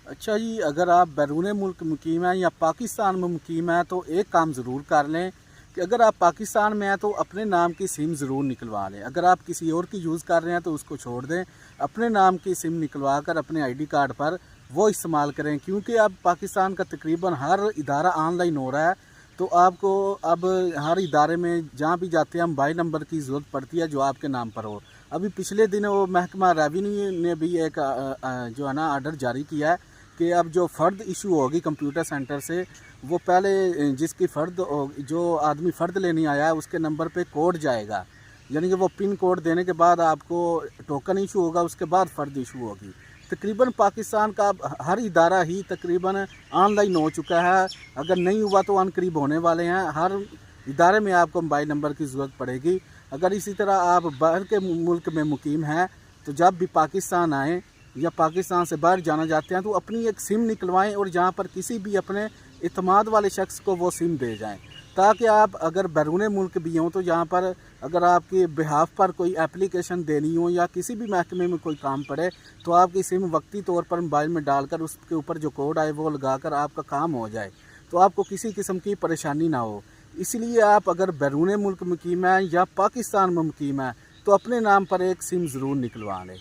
اچھا جی، اگر آپ بیرون ملک مقیم ہیں یا پاکستان میں مقیم ہیں تو ایک کام ضرور کر لیں کہ اگر آپ پاکستان میں ہیں تو اپنے نام کی سم ضرور نکلوا لیں۔ اگر آپ کسی اور کی یوز کر رہے ہیں تو اس کو چھوڑ دیں، اپنے نام کی سم نکلوا کر اپنے آئی ڈی کارڈ پر وہ استعمال کریں، کیونکہ اب پاکستان کا تقریباً ہر ادارہ آن لائن ہو رہا ہے۔ تو آپ کو اب ہر ادارے میں جہاں بھی جاتے ہیں موبائل نمبر کی ضرورت پڑتی ہے جو آپ کے نام پر ہو۔ ابھی پچھلے دن وہ محکمہ ریونیو نے بھی ایک جو ہے نا آرڈر جاری کیا ہے کہ اب جو فرد ایشو ہوگی کمپیوٹر سینٹر سے، وہ پہلے جس کی فرد جو آدمی فرد لینے آیا ہے اس کے نمبر پہ کوڈ جائے گا، یعنی کہ وہ پن کوڈ دینے کے بعد آپ کو ٹوکن ایشو ہوگا، اس کے بعد فرد ایشو ہوگی۔ تقریباً پاکستان کا اب ہر ادارہ ہی تقریباً آن لائن ہو چکا ہے، اگر نہیں ہوا تو ان قریب ہونے والے ہیں۔ ہر ادارے میں آپ کو موبائل نمبر کی ضرورت پڑے گی۔ اگر اسی طرح آپ باہر کے ملک میں مقیم ہیں تو جب بھی پاکستان آئیں یا پاکستان سے باہر جانا چاہتے ہیں تو اپنی ایک سم نکلوائیں اور جہاں پر کسی بھی اپنے اعتماد والے شخص کو وہ سم دے جائیں، تاکہ آپ اگر بیرون ملک بھی ہوں تو یہاں پر اگر آپ کی بہاف پر کوئی اپلیکیشن دینی ہو یا کسی بھی محکمے میں کوئی کام پڑے تو آپ کی سم وقتی طور پر موبائل میں ڈال کر اس کے اوپر جو کوڈ آئے وہ لگا کر آپ کا کام ہو جائے، تو آپ کو کسی قسم کی پریشانی نہ ہو۔ اس لیے آپ اگر بیرون ملک مقیم ہیں یا پاکستان میں مقیم ہیں تو اپنے نام پر ایک سم ضرور نکلوا لیں۔